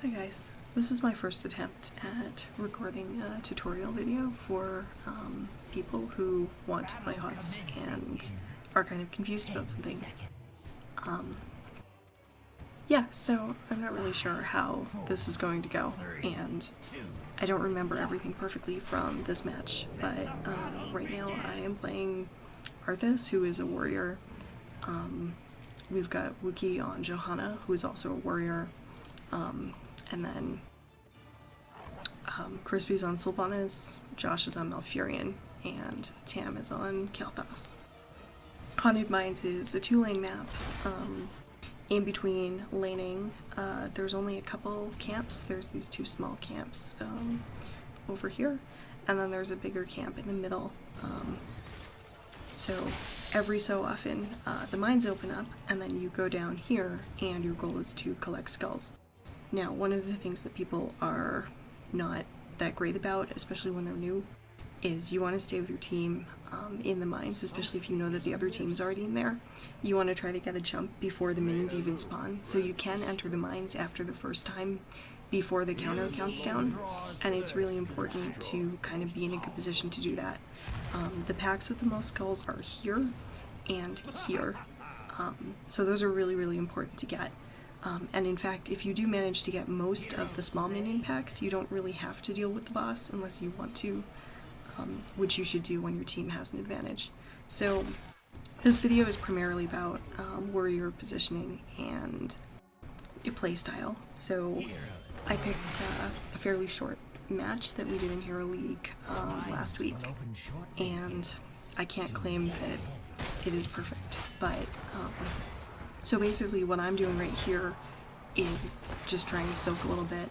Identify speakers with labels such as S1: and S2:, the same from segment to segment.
S1: Hi guys, this is my first attempt at recording a tutorial video for people who want to play HOTS and are kind of confused about some things. Yeah, so I'm not really sure how this is going to go, and I don't remember everything perfectly from this match, but right now I am playing Arthas, who is a warrior. We've got Wookie on Johanna, who is also a warrior. And then Crispy's on Sylvanas, Josh is on Malfurion, and Tam is on Arthas. Haunted Mines is a 2-lane map. In between laning, there's only a couple camps. There's these 2 small camps over here, and then there's a bigger camp in the middle. So every so often, the mines open up, and then you go down here, and your goal is to collect skulls. Now, one of the things that people are not that great about, especially when they're new, is you want to stay with your team in the mines, especially if you know that the other team is already in there. You want to try to get a jump before the minions even spawn, so you can enter the mines after the first time before the counter counts down, and it's really important to kind of be in a good position to do that. The packs with the most skulls are here and here, so those are really, really important to get. And in fact, if you do manage to get most of the small minion packs, you don't really have to deal with the boss unless you want to, which you should do when your team has an advantage. So this video is primarily about warrior positioning and your playstyle. So I picked a fairly short match that we did in Hero League last week, and I can't claim that it is perfect, but so basically what I'm doing right here is just trying to soak a little bit.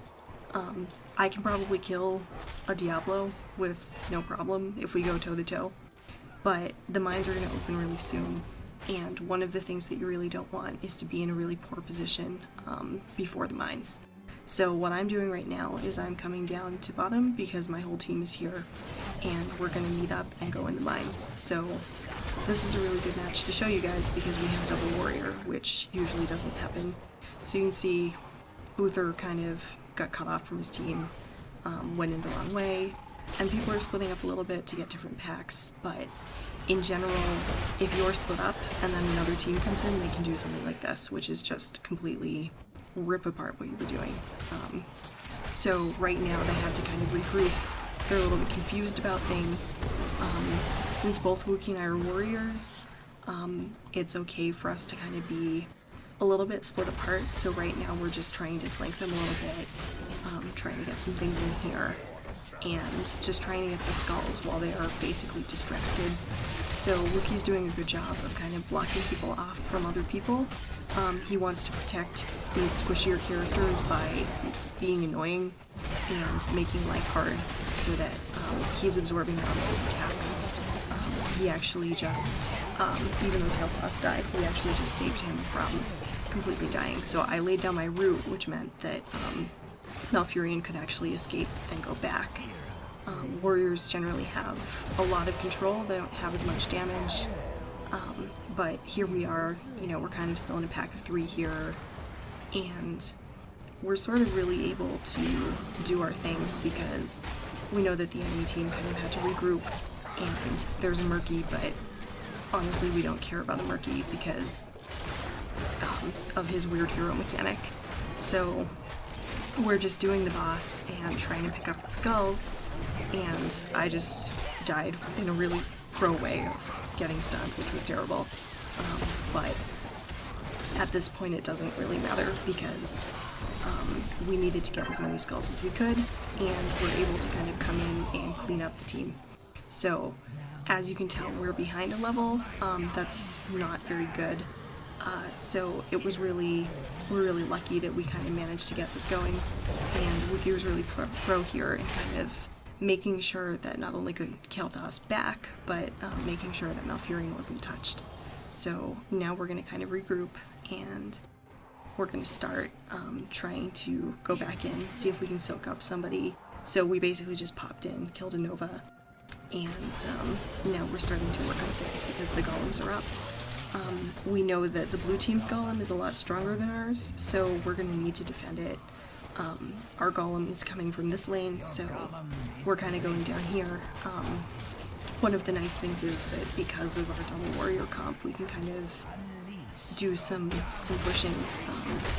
S1: I can probably kill a Diablo with no problem if we go toe-to-toe, but the mines are going to open really soon, and one of the things that you really don't want is to be in a really poor position before the mines. So what I'm doing right now is I'm coming down to bottom because my whole team is here, and we're going to meet up and go in the mines. So this is a really good match to show you guys because we have double warrior, which usually doesn't happen. So you can see Uther kind of got cut off from his team, went in the wrong way, and people are splitting up a little bit to get different packs, but in general, if you're split up and then another team comes in, they can do something like this, which is just completely rip apart what you were doing. So right now they had to kind of regroup. They're a little bit confused about things. Since both Wookie and I are warriors, it's okay for us to kind of be a little bit split apart. So right now we're just trying to flank them a little bit, trying to get some things in here, and just trying to get some skulls while they are basically distracted. So Wookie's doing a good job of kind of blocking people off from other people. He wants to protect these squishier characters by being annoying and making life hard so that he's absorbing all those attacks. He actually just, even though Arthas died, he actually just saved him from completely dying. So I laid down my root, which meant that Malfurion could actually escape and go back. Warriors generally have a lot of control, they don't have as much damage. But here we are, you know, we're kind of still in a pack of 3 here, and we're sort of really able to do our thing because we know that the enemy team kind of had to regroup, and there's a Murky, but honestly we don't care about the Murky because of his weird hero mechanic. So we're just doing the boss and trying to pick up the skulls, and I just died in a really pro way of getting stunned, which was terrible. But at this point it doesn't really matter because we needed to get as many skulls as we could, and we're able to kind of come in and clean up the team. So as you can tell, we're behind a level. That's not very good. So it was we're really lucky that we kind of managed to get this going, and Wookie was really pro here in kind of making sure that not only could Arthas back, but making sure that Malfurion wasn't touched. So now we're going to kind of regroup, and we're going to start trying to go back in, see if we can soak up somebody. So we basically just popped in, killed a Nova, and now we're starting to work on things because the golems are up. We know that the blue team's golem is a lot stronger than ours, so we're going to need to defend it Our golem is coming from this lane, so we're kind of going down here. One of the nice things is that because of our double warrior comp, we can kind of do some pushing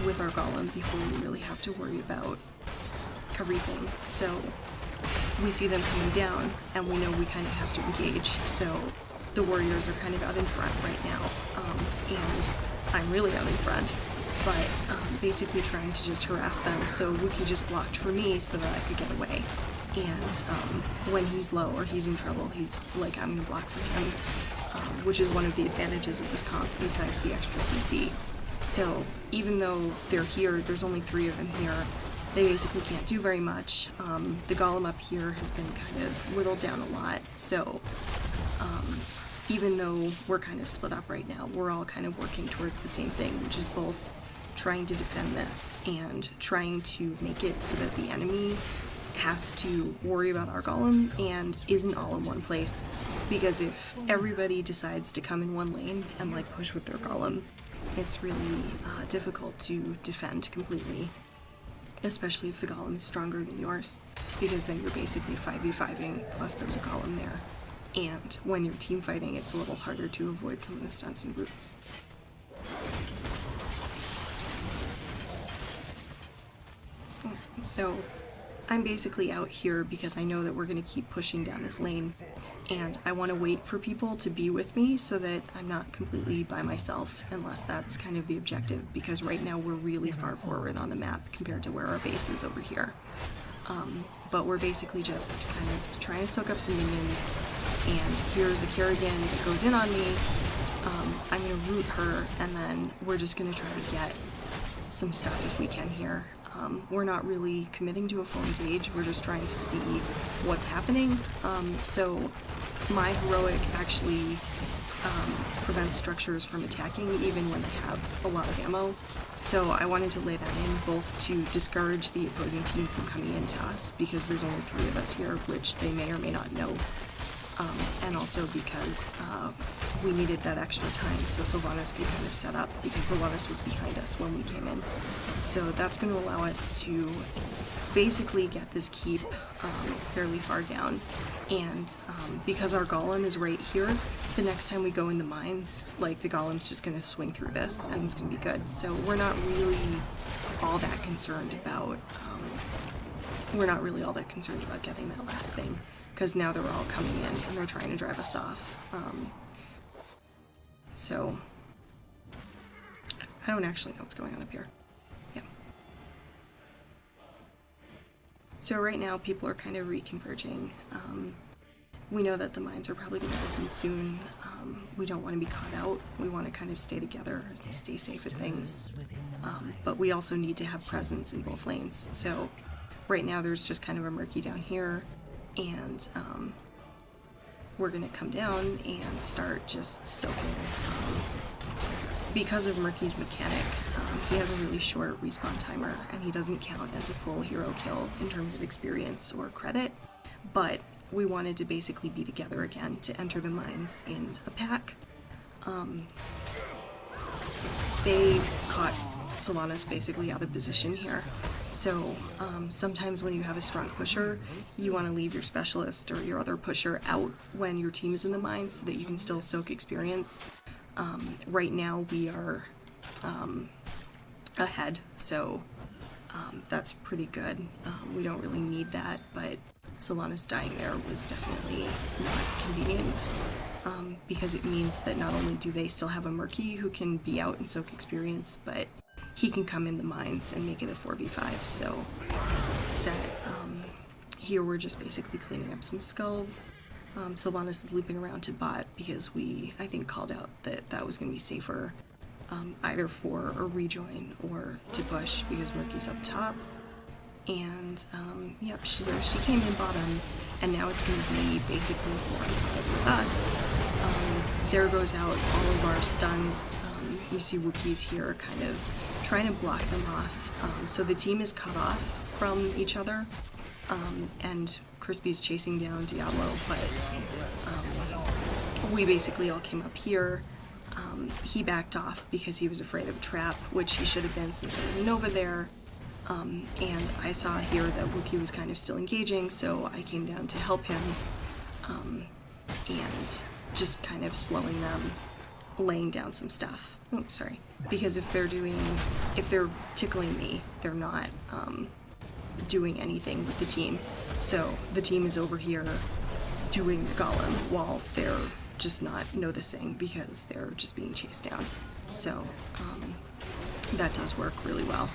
S1: with our golem before we really have to worry about everything. So we see them coming down, and we know we kind of have to engage. So the warriors are kind of out in front right now, and I'm really out in front, but basically trying to just harass them. So Wookiee just blocked for me so that I could get away. And when he's low or he's in trouble, he's like, I'm going to block for him, which is one of the advantages of this comp besides the extra CC. So even though they're here, there's only 3 of them here, they basically can't do very much. The golem up here has been kind of whittled down a lot, so even though we're kind of split up right now, we're all kind of working towards the same thing, which is both trying to defend this and trying to make it so that the enemy has to worry about our golem and isn't all in one place. Because if everybody decides to come in one lane and like push with their golem, it's really difficult to defend completely, especially if the golem is stronger than yours, because then you're basically 5v5ing, plus there's a golem there. And when you're team fighting, it's a little harder to avoid some of the stunts and roots. So I'm basically out here because I know that we're going to keep pushing down this lane, and I want to wait for people to be with me so that I'm not completely by myself, unless that's kind of the objective, because right now we're really far forward on the map compared to where our base is over here. But we're basically just kind of trying to soak up some minions, and here's a Kerrigan that goes in on me. I'm going to root her, and then we're just going to try to get some stuff if we can here. We're not really committing to a full engage, we're just trying to see what's happening. So my heroic actually prevents structures from attacking even when they have a lot of ammo. So I wanted to lay that in, both to discourage the opposing team from coming into us, because there's only 3 of us here, which they may or may not know. And also because we needed that extra time so Sylvanas could kind of set up, because Sylvanas was behind us when we came in. So that's going to allow us to basically get this keep fairly far down. And because our golem is right here, the next time we go in the mines, like, the golem's just going to swing through this and it's going to be good. So we're not really all that concerned about getting that last thing, because now they're all coming in and they're trying to drive us off. So I don't actually know what's going on up here. Yeah. So right now people are kind of reconverging. We know that the mines are probably going to open soon. We don't want to be caught out. We want to kind of stay together and stay safe at things. But we also need to have presence in both lanes. So right now there's just kind of a murky down here, and we're going to come down and start just soaking. Because of Murky's mechanic, he has a really short respawn timer, and he doesn't count as a full hero kill in terms of experience or credit, but we wanted to basically be together again to enter the mines in a pack. They caught Sylvanas basically out of position here. So sometimes when you have a strong pusher, you want to leave your specialist or your other pusher out when your team is in the mines so that you can still soak experience. Right now we are ahead, so that's pretty good. We don't really need that, but Sylvanas dying there was definitely not convenient, because it means that not only do they still have a Murky who can be out and soak experience, but he can come in the mines and make it a 4v5, so that here we're just basically cleaning up some skulls. Sylvanas is looping around to bot because we, I think, called out that that was going to be safer, either for a rejoin or to push, because Murky's up top. And yep, she came in bottom, and now it's going to be basically 4v5 with us. There goes out all of our stuns. You see Wookiees here kind of trying to block them off. So the team is cut off from each other, and Crispy's chasing down Diablo, but we basically all came up here. He backed off because he was afraid of a trap, which he should have been since there was a Nova there. And I saw here that Wookiee was kind of still engaging, so I came down to help him, and just kind of slowing them, laying down some stuff. Oh, sorry. Because if they're tickling me, they're not doing anything with the team. So the team is over here doing the golem while they're just not noticing because they're just being chased down. So that does work really well.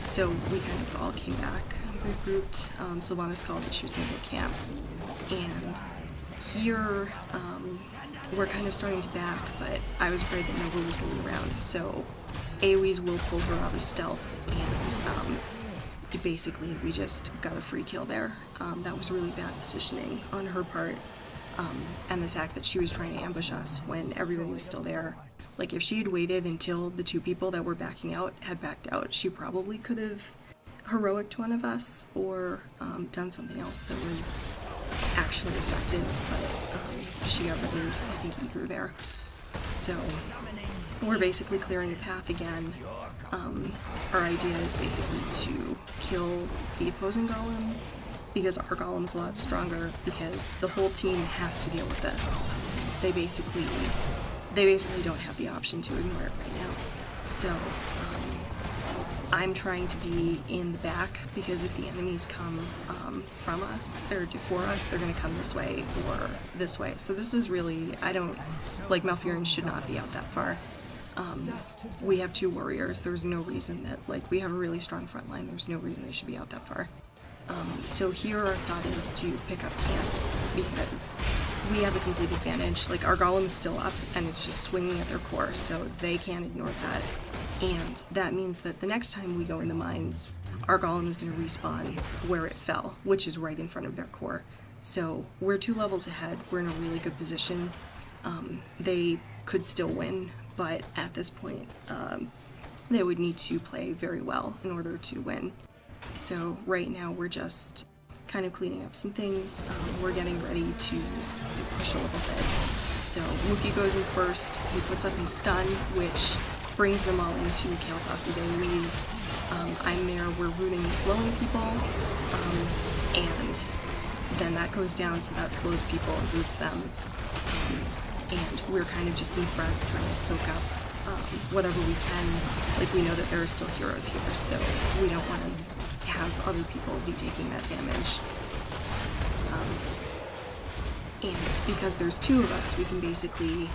S1: So we kind of all came back, regrouped. Sylvanas called that she was going to go camp. And here we're kind of starting to back, but I was afraid that nobody was going to be around. So AoEs will pull her out of stealth, and basically we just got a free kill there. That was really bad positioning on her part. And the fact that she was trying to ambush us when everybody was still there. Like, if she had waited until the two people that were backing out had backed out, she probably could have heroiced one of us or done something else that was actually effective, but she got really, I think, eager there. So we're basically clearing a path again. Our idea is basically to kill the opposing golem, because our golem's a lot stronger, because the whole team has to deal with this. They basically don't have the option to ignore it right now. So I'm trying to be in the back, because if the enemies come from us, or for us, they're going to come this way or this way. So this is really, Malfurion should not be out that far. We have two warriors. There's no reason that, we have a really strong front line. There's no reason they should be out that far. So here our thought is to pick up camps, because we have a complete advantage. Our golem is still up, and it's just swinging at their core, so they can't ignore that. And that means that the next time we go in the mines, our golem is going to respawn where it fell, which is right in front of their core. So we're 2 levels ahead. We're in a really good position. They could still win, but at this point, they would need to play very well in order to win. So right now we're just kind of cleaning up some things. We're getting ready to push a little bit. So Wookiee goes in first. He puts up his stun, which brings them all into Kael'thas's AoEs. I'm there. We're rooting and slowing people, and then that goes down, so that slows people and roots them. And we're kind of just in front, trying to soak up whatever we can. We know that there are still heroes here, so we don't want to have other people be taking that damage. And because there's 2 of us, we can basically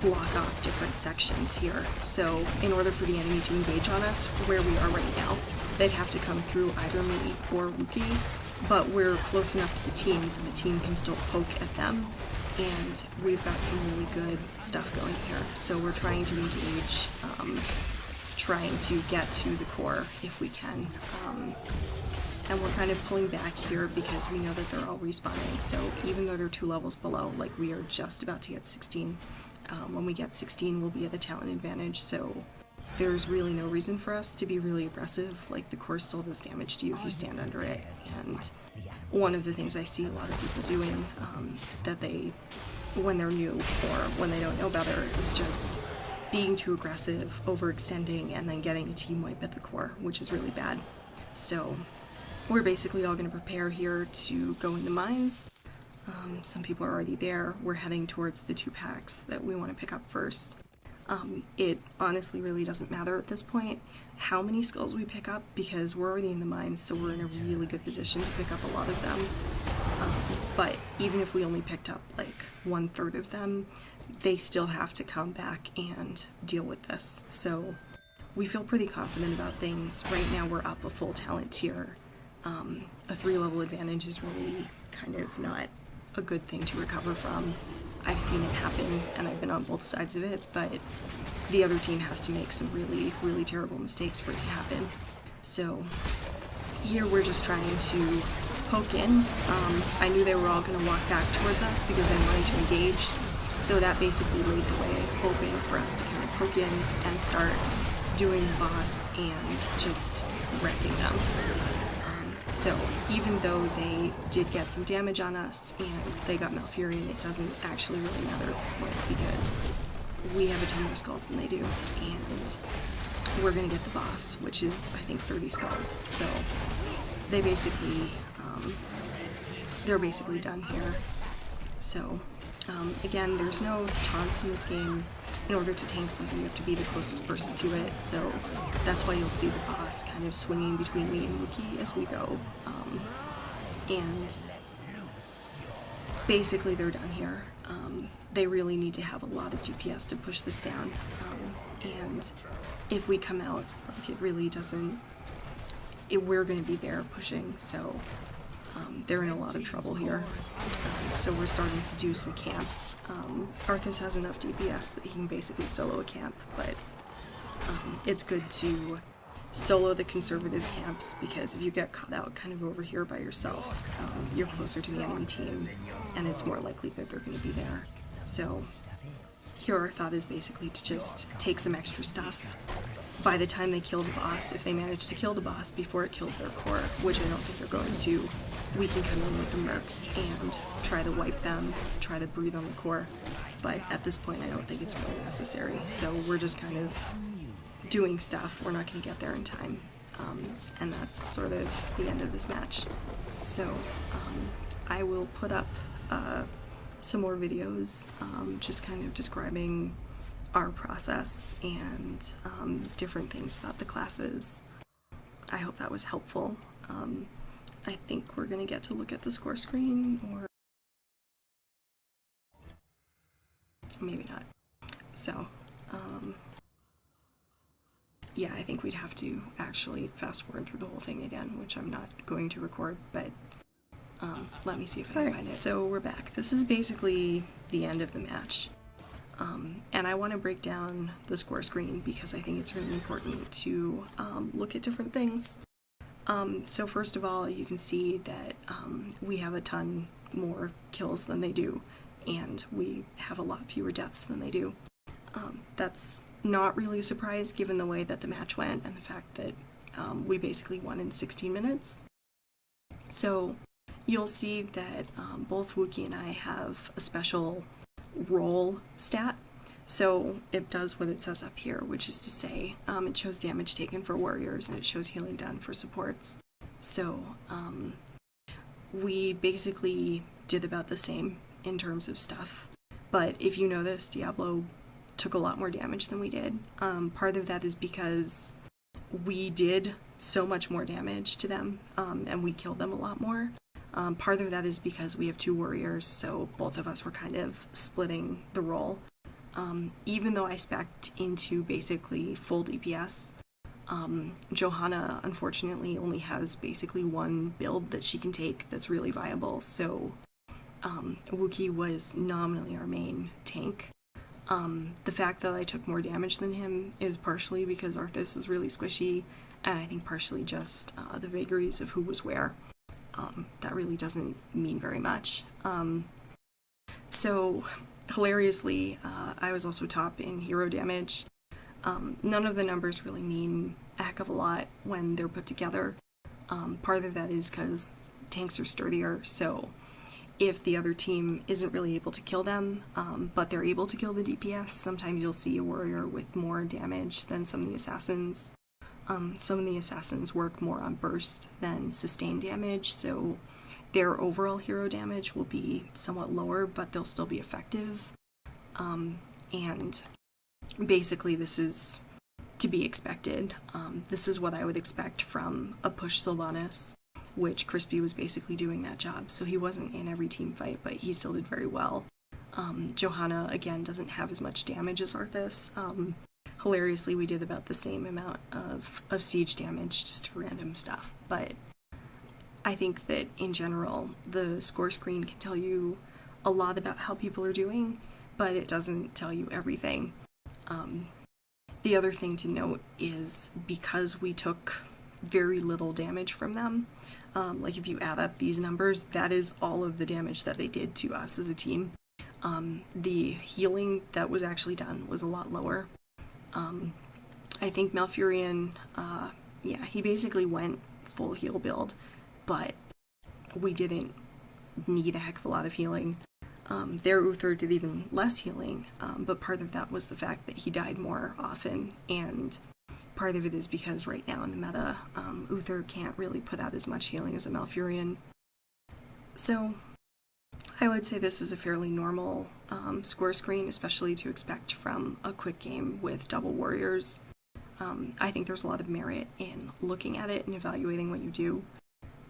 S1: block off different sections here. So in order for the enemy to engage on us where we are right now, they'd have to come through either me or Wookiee, but we're close enough to the team that the team can still poke at them. And we've got some really good stuff going here. So we're trying to engage, trying to get to the core if we can. And we're kind of pulling back here because we know that they're all respawning. So even though they're 2 levels below, we are just about to get 16. When we get 16, we'll be at the talent advantage. So there's really no reason for us to be really aggressive. The core still does damage to you if you stand under it. And one of the things I see a lot of people doing, that when they're new or when they don't know better, is just being too aggressive, overextending, and then getting a team wipe at the core, which is really bad. So we're basically all going to prepare here to go in the mines. Some people are already there. We're heading towards the 2 packs that we want to pick up first. It honestly really doesn't matter at this point how many skulls we pick up, because we're already in the mines, so we're in a really good position to pick up a lot of them. But even if we only picked up 1/3 of them, they still have to come back and deal with this. So we feel pretty confident about things. Right now we're up a full talent tier. A 3-level advantage is really kind of not a good thing to recover from. I've seen it happen, and I've been on both sides of it, but the other team has to make some really, really terrible mistakes for it to happen. So here we're just trying to poke in. I knew they were all going to walk back towards us because they wanted to engage, so that basically laid the way, hoping for us to kind of poke in and start doing the boss and just wrecking them. So even though they did get some damage on us and they got Malfurion, it doesn't actually really matter at this point, because we have a ton more skulls than they do, and we're gonna get the boss, which is, I think, 30 skulls. So they basically, they're basically done here. So, again, there's no taunts in this game. In order to tank something, you have to be the closest person to it, so that's why you'll see the boss kind of swinging between me and Wookie as we go. And basically they're done here. They really need to have a lot of DPS to push this down, and if we come out, like, it really doesn't, we're going to be there pushing, so they're in a lot of trouble here. So we're starting to do some camps. Arthas has enough DPS that he can basically solo a camp, but it's good to solo the conservative camps, because if you get caught out kind of over here by yourself, you're closer to the enemy team, and it's more likely that they're going to be there. So here our thought is basically to just take some extra stuff. By the time they kill the boss, if they manage to kill the boss before it kills their core, which I don't think they're going to, we can come in with the mercs and try to wipe them, try to breathe on the core. But at this point I don't think it's really necessary, so we're just kind of doing stuff. We're not going to get there in time, and that's sort of the end of this match. So I will put up some more videos just kind of describing our process and different things about the classes. I hope that was helpful. I think we're going to get to look at the score screen, or maybe not. So yeah, I think we'd have to actually fast forward through the whole thing again, which I'm not going to record, but let me see if I can find it. So we're back. This is basically the end of the match. And I want to break down the score screen because I think it's really important to look at different things. So first of all, you can see that we have a ton more kills than they do, and we have a lot fewer deaths than they do. That's not really a surprise given the way that the match went and the fact that we basically won in 16 minutes. So you'll see that both Wookie and I have a special roll stat. So it does what it says up here, which is to say it shows damage taken for warriors and it shows healing done for supports. So we basically did about the same in terms of stuff. But if you notice, Diablo took a lot more damage than we did. Part of that is because we did so much more damage to them, and we killed them a lot more. Part of that is because we have two warriors, so both of us were kind of splitting the role. Even though I spec'd into basically full DPS, Johanna unfortunately only has basically one build that she can take that's really viable, so Wookie was nominally our main tank. The fact that I took more damage than him is partially because Arthas is really squishy, and I think partially just the vagaries of who was where. That really doesn't mean very much. So, hilariously, I was also top in hero damage. None of the numbers really mean a heck of a lot when they're put together. Part of that is because tanks are sturdier, so if the other team isn't really able to kill them, but they're able to kill the DPS, sometimes you'll see a warrior with more damage than some of the assassins. Some of the assassins work more on burst than sustained damage, so their overall hero damage will be somewhat lower, but they'll still be effective. And basically this is to be expected. This is what I would expect from a push Sylvanas, which Crispy was basically doing that job, so he wasn't in every team fight, but he still did very well. Johanna, again, doesn't have as much damage as Arthas. Hilariously, we did about the same amount of siege damage, just to random stuff, but I think that in general, the score screen can tell you a lot about how people are doing, but it doesn't tell you everything. The other thing to note is because we took very little damage from them, like if you add up these numbers, that is all of the damage that they did to us as a team. The healing that was actually done was a lot lower. I think Malfurion, yeah, he basically went full heal build, but we didn't need a heck of a lot of healing. Their Uther did even less healing, but part of that was the fact that he died more often, and part of it is because right now in the meta, Uther can't really put out as much healing as a Malfurion. So I would say this is a fairly normal score screen, especially to expect from a quick game with double warriors. I think there's a lot of merit in looking at it and evaluating what you do,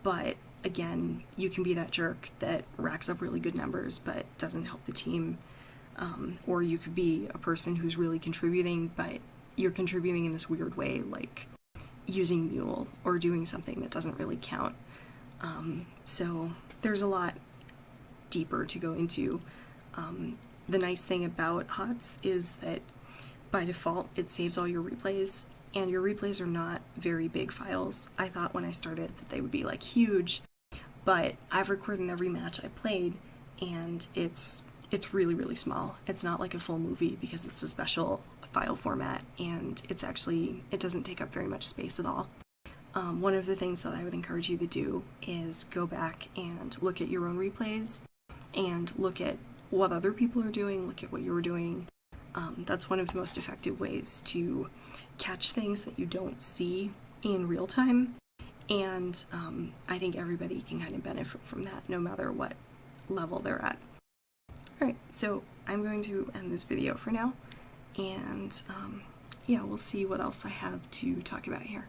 S1: but again, you can be that jerk that racks up really good numbers but doesn't help the team, or you could be a person who's really contributing, but you're contributing in this weird way, like using Mule or doing something that doesn't really count. So there's a lot deeper to go into. The nice thing about HOTS is that by default it saves all your replays, and your replays are not very big files. I thought when I started that they would be like huge, but I've recorded every match I played, and it's really, really small. It's not like a full movie because it's a special file format, and it doesn't take up very much space at all. One of the things that I would encourage you to do is go back and look at your own replays and look at what other people are doing, look at what you were doing. That's one of the most effective ways to catch things that you don't see in real time, and I think everybody can kind of benefit from that no matter what level they're at. Alright, so I'm going to end this video for now, and yeah, we'll see what else I have to talk about here.